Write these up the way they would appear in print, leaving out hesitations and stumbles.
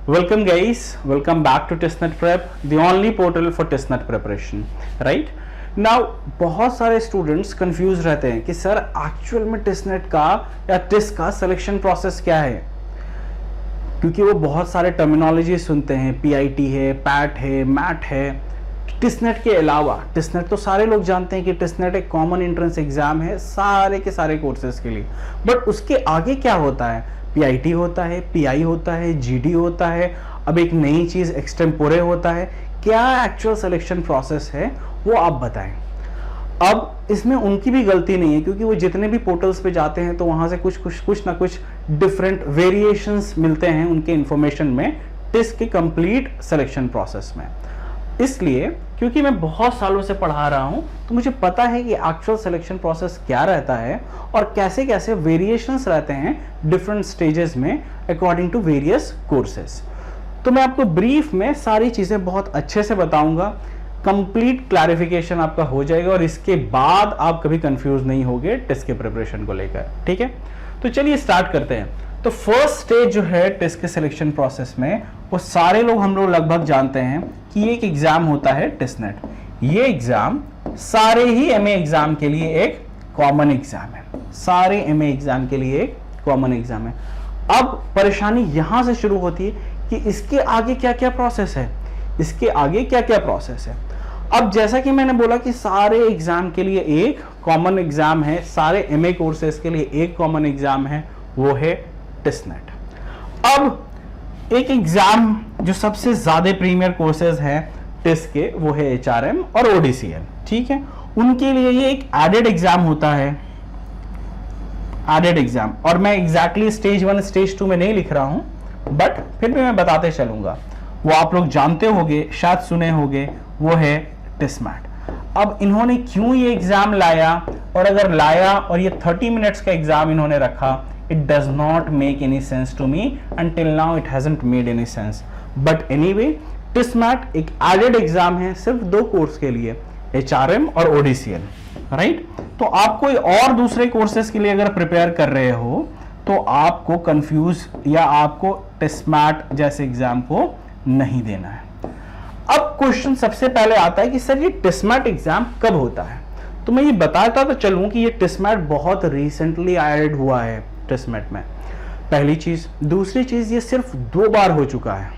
Welcome guys, welcome back to TestNet Prep, the only portal for TestNet preparation, right? Now बहुत सारे students confuse रहते हैं कि sir actual में TestNet का या टेस्ट का सिलेक्शन प्रोसेस क्या है, क्योंकि वो बहुत सारे टर्मिनोलॉजी सुनते हैं, PIT है, पैट है, मैट है। TestNet के अलावा TestNet तो सारे लोग जानते हैं कि TestNet एक कॉमन एंट्रेंस एग्जाम है सारे के सारे कोर्सेज के लिए, बट उसके आगे क्या होता है? PIT होता है, PI होता है, GD होता है, अब एक नई चीज एक्सटेम्पोरे होता है। क्या एक्चुअल सिलेक्शन प्रोसेस है वो आप बताएं। अब इसमें उनकी भी गलती नहीं है, क्योंकि वो जितने भी पोर्टल्स पे जाते हैं तो वहां से कुछ ना कुछ डिफरेंट वेरिएशंस मिलते हैं उनके इंफॉर्मेशन में टेस्ट के कंप्लीट सिलेक्शन प्रोसेस में। इसलिए क्योंकि मैं बहुत सालों से पढ़ा रहा हूं तो मुझे पता है कि एक्चुअल सिलेक्शन प्रोसेस क्या रहता है और कैसे कैसे वेरिएशंस रहते हैं डिफरेंट स्टेजेस में अकॉर्डिंग टू वेरियस कोर्सेज। तो मैं आपको ब्रीफ में सारी चीजें बहुत अच्छे से बताऊंगा, कंप्लीट क्लैरिफिकेशन आपका हो जाएगा और इसके बाद आप कभी कंफ्यूज नहीं होगे टेस्ट के प्रिपरेशन को लेकर। ठीक है, तो चलिए स्टार्ट करते हैं। तो फर्स्ट स्टेज जो है टेस्ट के सिलेक्शन प्रोसेस में, वो सारे लोग हम लोग लगभग जानते हैं कि एक एग्जाम होता है टेस्टनेट। ये एग्जाम सारे ही एमए एग्जाम के लिए एक कॉमन एग्जाम है, सारे एमए एग्जाम के लिए एक कॉमन एग्जाम है। अब परेशानी यहां से शुरू होती है कि इसके आगे क्या क्या प्रोसेस है, इसके आगे क्या क्या प्रोसेस है। अब जैसा कि मैंने बोला कि सारे एग्जाम के लिए एक कॉमन एग्जाम है, सारे एमए कोर्सेज के लिए एक कॉमन एग्जाम है, वो है टेस्टनेट। अब एक एग्जाम जो सबसे ज्यादा प्रीमियर कोर्सेज हैं टेस्ट के, वो है HRM और ODCL। ठीक है, उनके लिए ये एक एडेड एग्जाम होता है, एडेड एग्जाम। और मैं एग्जैक्टली स्टेज 1 स्टेज 2 में नहीं लिख रहा हूं, बट फिर भी मैं बताते चलूंगा, वो आप लोग जानते होंगे, शायद सुने होंगे, वो है टेस्टमैट। अब इन्होंने क्यों ये एग्जाम लाया, और अगर लाया और ये 30 मिनट्स का एग्जाम इन्होंने रखा, it does not make any sense to me. Until now it hasn't made any sense. But anyway, TestMat एक added एग्जाम है सिर्फ 2 कोर्स के लिए, HRM और ODCL, राइट? तो आप कोई और दूसरे कोर्सेज के लिए अगर प्रिपेयर कर रहे हो तो आपको कंफ्यूज या आपको TestMat जैसे एग्जाम को नहीं देना है। अब क्वेश्चन सबसे पहले आता है कि सर ये TestMat एग्जाम कब होता है? तो मैं ये बताता तो चलूं कि ये TestMat बहुत रिसेंटली एडेड हुआ है टेस्टमेट में, पहली चीज। दूसरी चीज, ये सिर्फ 2 बार हो चुका है,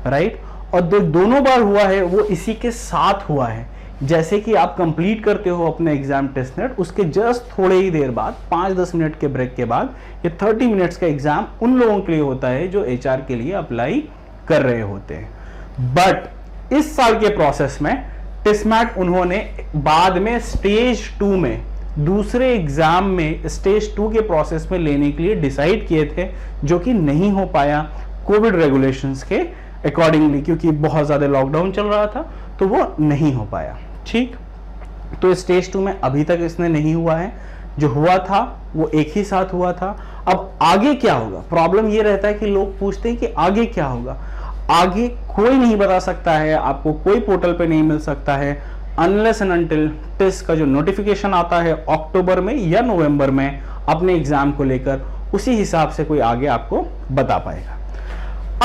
राइट? और दोनों बार हुआ है वो इसी के साथ हुआ है। जैसे कि आप कंप्लीट करते हो अपने एग्जाम टेस्टनेट, उसके जस्ट थोड़े ही देर बाद 5-10 मिनट के ब्रेक के बाद ये 30 मिनट्स का एग्जाम उन लोगों के लिए होता है जो HR के लिए अप्लाई कर रहे होते हैं। बट इस साल के प्रोसेस में टेस्टमेट उन्होंने बाद में स्टेज 2 में, दूसरे एग्जाम में स्टेज 2 के प्रोसेस में लेने के लिए डिसाइड किए थे, जो कि नहीं हो पाया कोविड रेगुलेशंस के अकॉर्डिंगली, क्योंकि बहुत ज्यादा लॉकडाउन चल रहा था तो वो नहीं हो पाया। ठीक, तो स्टेज 2 में अभी तक इसने नहीं हुआ है, जो हुआ था वो एक ही साथ हुआ था। अब आगे क्या होगा? प्रॉब्लम ये रहता है कि लोग पूछते हैं कि आगे क्या होगा। आगे कोई नहीं बता सकता है, आपको कोई पोर्टल पे नहीं मिल सकता है अनलेस एंड अनटिल टेस्ट का जो नोटिफिकेशन आता है अक्टूबर में या नवंबर में अपने एग्जाम को लेकर, उसी हिसाब से कोई आगे आपको बता पाएगा।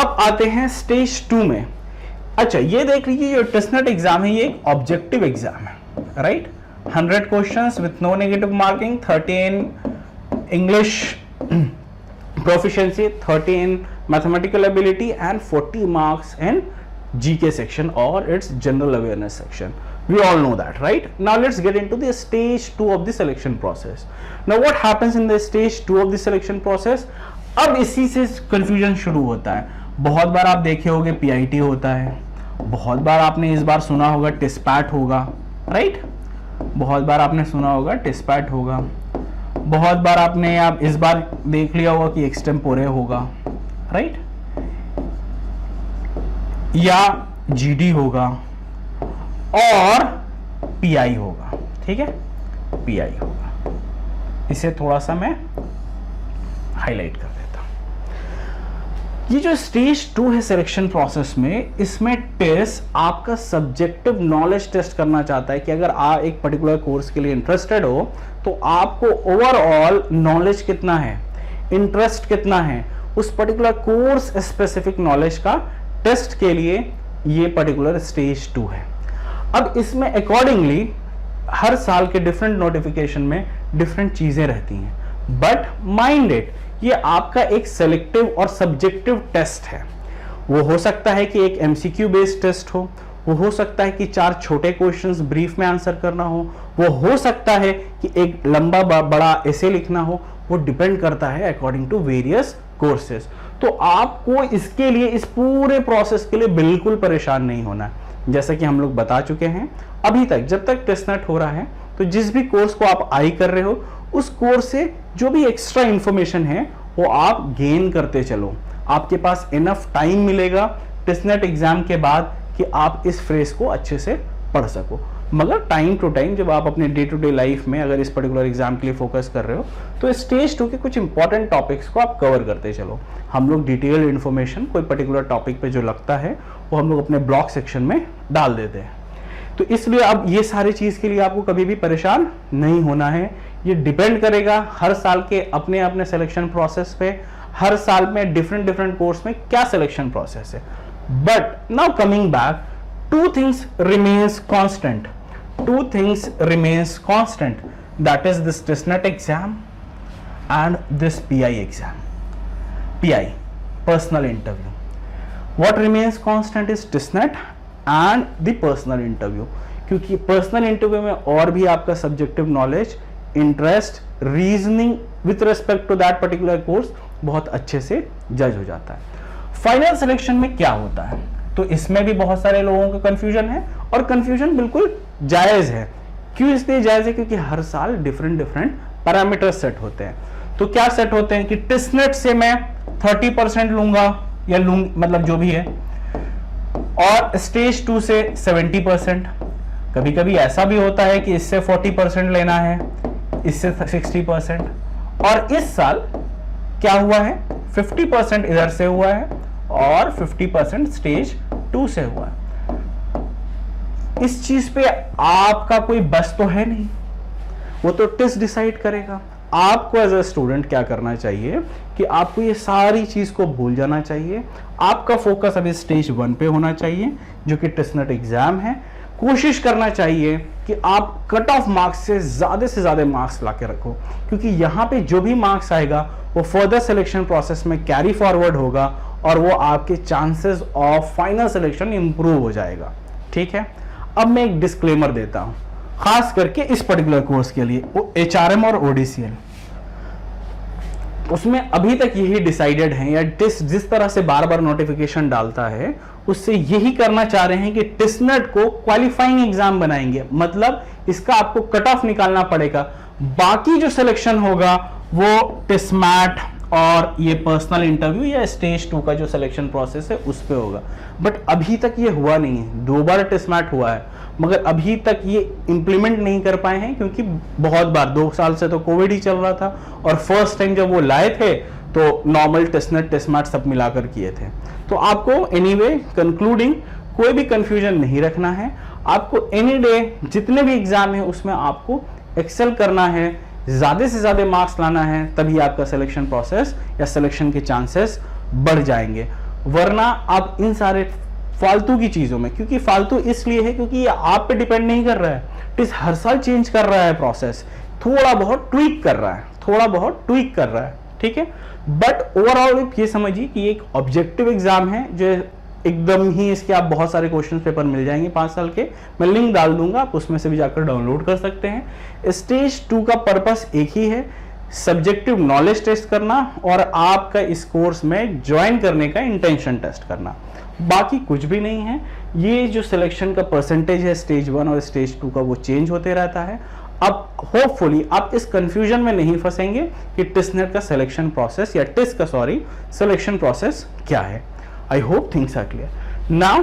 अब आते हैं स्टेज 2 में। अच्छा, ये देख लीजिए, ये टेस्टनेट एग्जाम है, ये एक ऑब्जेक्टिव एग्जाम है, right? 100 questions with no negative marking, 30 in English proficiency, 30 in mathematical ability and 40 marks in GK section or its general awareness section. We all know that, right? Now let's get into the stage 2 of the selection process. Now what happens in the stage 2 of the selection process? अब इसी से confusion शुरू होता है। बहुत बार आप देखे होंगे PIT होता है, बहुत बार आपने इस बार सुना होगा TestPat होगा, राइट? बहुत बार आपने सुना होगा TestPat होगा, बहुत बार आपने आप इस बार देख लिया होगा कि एक्सटेम्पोरे होगा, राइट? या GD होगा और PI होगा। ठीक है, PI होगा। इसे थोड़ा सा मैं हाईलाइट कर देता हूं। ये जो स्टेज 2 है सिलेक्शन प्रोसेस में, इसमें टेस्ट आपका सब्जेक्टिव नॉलेज टेस्ट करना चाहता है कि अगर आप एक पर्टिकुलर कोर्स के लिए इंटरेस्टेड हो तो आपको ओवरऑल नॉलेज कितना है, इंटरेस्ट कितना है, उस पर्टिकुलर कोर्स स्पेसिफिक नॉलेज का टेस्ट के लिए ये पर्टिकुलर स्टेज 2 है। अब इसमें अकॉर्डिंगली हर साल के डिफरेंट नोटिफिकेशन में डिफरेंट चीजें रहती हैं, बट माइंड इट, ये आपका एक सेलेक्टिव और सब्जेक्टिव टेस्ट है। वो हो सकता है कि एक एमसीक्यू बेस्ड टेस्ट वो हो सकता है कि 4 छोटे क्वेश्चंस ब्रीफ में आंसर करना वो हो सकता है कि एक लंबा बड़ा एसे लिखना वो डिपेंड करता है अकॉर्डिंग टू वेरियस कोर्सेज। तो आपको इसके लिए, इस पूरे प्रोसेस के लिए बिल्कुल परेशान नहीं होना है। जैसा कि हम लोग बता चुके हैं, अभी तक जब तक टेस्टनेट हो रहा है तो जिस भी कोर्स को आप आई कर रहे हो उस कोर्स से जो भी एक्स्ट्रा इंफॉर्मेशन है वो आप गेन करते चलो। आपके पास इनफ टाइम मिलेगा टेस्टनेट एग्जाम के बाद कि आप इस फ्रेज को अच्छे से पढ़ सको। मगर टाइम टू टाइम जब आप अपने डे टू डे लाइफ में अगर इस पर्टिकुलर एग्जाम के लिए फोकस कर रहे हो तो स्टेज 2 के कुछ इंपॉर्टेंट टॉपिक्स को आप कवर करते चलो। हम लोग डिटेल्ड इन्फॉर्मेशन कोई पर्टिकुलर टॉपिक पे जो लगता है वो हम लोग अपने ब्लॉग सेक्शन में डाल देते हैं। तो इसलिए अब ये सारी चीज के लिए आपको कभी भी परेशान नहीं होना है। ये डिपेंड करेगा हर साल के अपने अपने सिलेक्शन प्रोसेस पे, हर साल में डिफरेंट कोर्स में क्या सिलेक्शन प्रोसेस है। But now coming back, two things remains constant, that is this TestNet exam and this PI exam. PI, personal interview. What remains constant is TestNet and the personal interview, क्योंकि personal interview में और भी आपका subjective knowledge, interest, reasoning with respect to that particular course बहुत अच्छे से जज हो जाता है। फाइनल सिलेक्शन में क्या होता है, तो इसमें भी बहुत सारे लोगों का कंफ्यूजन है और कंफ्यूजन बिल्कुल जायज है। क्यों इसलिए जायज है? क्योंकि हर साल डिफरेंट पैरामीटर सेट होते हैं। तो क्या सेट होते हैं कि टेस्टनेट से मैं 30% लूंगा या मतलब जो भी है, और स्टेज 2 से 70%। कभी कभी ऐसा भी होता है कि इससे 40% लेना है, इससे 60%। और इस साल क्या हुआ है, 50% इधर से हुआ है और 50% स्टेज 2 से हुआ है। इस चीज पे आपका कोई बस तो है नहीं, वो तो टेस्ट डिसाइड करेगा। आपको एज अ स्टूडेंट क्या करना चाहिए कि आपको ये सारी चीज को भूल जाना चाहिए। आपका फोकस अभी स्टेज 1 पे होना चाहिए जो कि टेस्टनेट एग्जाम है। कोशिश करना चाहिए कि आप कट ऑफ मार्क्स से ज्यादा मार्क्स लाके रखो, क्योंकि यहाँ पे जो भी मार्क्स आएगा वो फर्दर सिलेक्शन प्रोसेस में कैरी फॉरवर्ड होगा और वो आपके chances of final selection improve हो जाएगा। ठीक है, अब मैं एक डिस्क्लेमर देता हूं खास करके इस पर्टिकुलर कोर्स के लिए, वो HRM और ODCL, उसमें अभी तक यही डिसाइडेड है या टेस्ट जिस तरह से बार बार नोटिफिकेशन डालता है उससे यही करना चाह रहे हैं कि टेस्टनेट को क्वालिफाइंग एग्जाम बनाएंगे। मतलब इसका आपको कट ऑफ निकालना पड़ेगा, बाकी जो सिलेक्शन होगा वो टेस्टमैट और ये पर्सनल इंटरव्यू या स्टेज 2 का जो सिलेक्शन प्रोसेस है उस पे होगा। बट अभी तक ये हुआ नहीं है। 2 बार टेस्टमैट हुआ है मगर अभी तक ये इंप्लीमेंट नहीं कर पाए हैं, क्योंकि बहुत बार 2 साल से तो कोविड ही चल रहा था और फर्स्ट टाइम जब वो लाए थे तो नॉर्मल टेस्टनेट टेस्टमैट सब मिलाकर किए थे। तो आपको एनीवे कंक्लूडिंग कोई भी कंफ्यूजन नहीं रखना है। आपको एनी डे जितने भी एग्जाम है उसमें आपको एक्सेल करना है, ज्यादा से ज्यादा मार्क्स लाना है, तभी आपका सिलेक्शन प्रोसेस या सिलेक्शन के चांसेस बढ़ जाएंगे। वरना आप इन सारे फालतू की चीजों में, क्योंकि फालतू इसलिए है क्योंकि ये आप पे डिपेंड नहीं कर रहा है, टिस हर साल चेंज कर रहा है प्रोसेस, थोड़ा बहुत ट्वीक कर रहा है, ठीक है। बट ओवरऑल ये समझिए कि एक ऑब्जेक्टिव एग्जाम है जो एकदम ही, इसके आप बहुत सारे क्वेश्चन पेपर मिल जाएंगे 5 साल के, मैं लिंक डाल दूंगा, आप उसमें से भी जाकर डाउनलोड कर सकते हैं। स्टेज 2 का पर्पस एक ही है, सब्जेक्टिव नॉलेज टेस्ट करना और आपका इस कोर्स में ज्वाइन करने का इंटेंशन टेस्ट करना, बाकी कुछ भी नहीं है। ये जो सिलेक्शन का परसेंटेज है स्टेज 1 और स्टेज 2 का वो चेंज होते रहता है। अब होपफुली आप इस कंफ्यूजन में नहीं फंसेंगे कि टेस्टनेट का सिलेक्शन प्रोसेस या टेस्ट का सिलेक्शन प्रोसेस क्या है। I hope things are clear. Now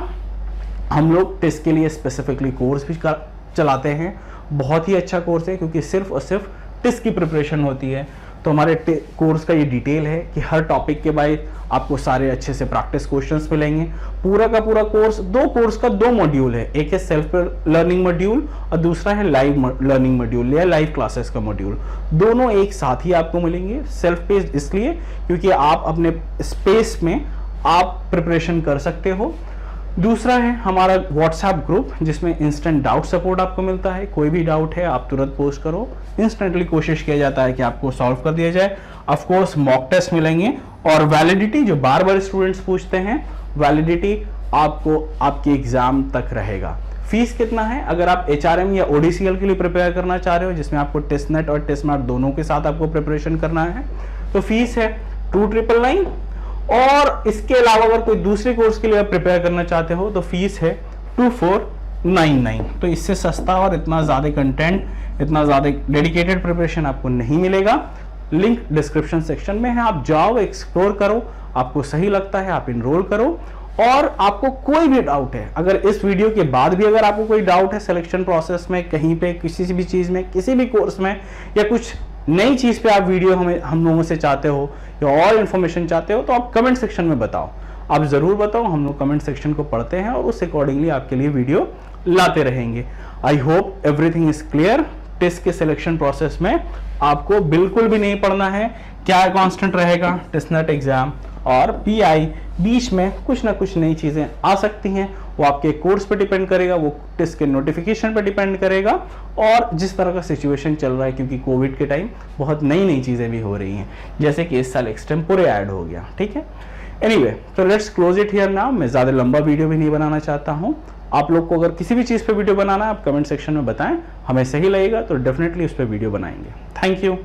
हम लोग टेस्ट के लिए स्पेसिफिकली कोर्स भी चलाते हैं, बहुत ही अच्छा कोर्स है क्योंकि सिर्फ और सिर्फ टेस्ट की प्रिपरेशन होती है। तो हमारे कोर्स का ये डिटेल है कि हर टॉपिक के बाद आपको सारे अच्छे से प्रैक्टिस क्वेश्चंस मिलेंगे। पूरा का पूरा कोर्स, कोर्स का 2 मॉड्यूल है, एक है सेल्फ लर्निंग मॉड्यूल और दूसरा है लाइव लर्निंग मॉड्यूल या लाइव क्लासेस का मॉड्यूल। दोनों एक साथ ही आपको मिलेंगे। सेल्फ पेस्ड इसलिए क्योंकि आप अपने स्पेस में आप प्रिपरेशन कर सकते हो। दूसरा है हमारा व्हाट्सएप ग्रुप, जिसमें इंस्टेंट डाउट सपोर्ट आपको मिलता है। कोई भी डाउट है आप तुरंत पोस्ट करो, इंस्टेंटली कोशिश किया जाता है कि आपको सॉल्व कर दिया जाए। ऑफ कोर्स मॉक टेस्ट मिलेंगे और वैलिडिटी जो बार बार स्टूडेंट्स पूछते हैं, वैलिडिटी आपको आपके एग्जाम तक रहेगा। फीस कितना है? अगर आप HRM या ODCL के लिए प्रिपेयर करना चाह रहे हो, जिसमें आपको टेस्टनेट और टेस्टमार्क दोनों के साथ आपको प्रिपरेशन करना है, तो फीस है 2999। और इसके अलावा अगर कोई दूसरे कोर्स के लिए आप प्रिपेयर करना चाहते हो तो फीस है 2499। तो इससे सस्ता और इतना ज़्यादा कंटेंट, इतना ज़्यादा डेडिकेटेड प्रिपरेशन आपको नहीं मिलेगा। लिंक डिस्क्रिप्शन सेक्शन में है, आप जाओ, एक्सप्लोर करो, आपको सही लगता है आप इनरोल करो। और आपको कोई भी डाउट है, अगर इस वीडियो के बाद भी अगर आपको कोई डाउट है सिलेक्शन प्रोसेस में, कहीं पे, किसी भी चीज़ में, किसी भी कोर्स में, या कुछ नई चीज़ पे आप वीडियो हम लोगों से चाहते हो या और इन्फॉर्मेशन चाहते हो, तो आप कमेंट सेक्शन में बताओ। आप ज़रूर बताओ, हम लोग कमेंट सेक्शन को पढ़ते हैं और उस अकॉर्डिंगली आपके लिए वीडियो लाते रहेंगे। I hope everything is clear. Test के सिलेक्शन प्रोसेस में आपको बिल्कुल भी नहीं पढ़ना है, क्या कांस्टेंट रहेगा, टेस्टनेट एग्जाम और PI बीच में कुछ ना कुछ नई चीज़ें आ सकती हैं। वो आपके कोर्स पे डिपेंड करेगा, वो टेस्ट के नोटिफिकेशन पे डिपेंड करेगा और जिस तरह का सिचुएशन चल रहा है, क्योंकि कोविड के टाइम बहुत नई नई चीज़ें भी हो रही हैं, जैसे कि इस साल एक्सटेम्पोरे ऐड हो गया। ठीक है, एनीवे, तो let's close it here now. मैं ज़्यादा लंबा वीडियो भी नहीं बनाना चाहता हूँ। आप लोग को अगर किसी भी चीज़ पे वीडियो बनाना है, आप कमेंट सेक्शन में बताएं, हमें सही लगेगा तो डेफिनेटली उस पर वीडियो बनाएंगे। Thank you.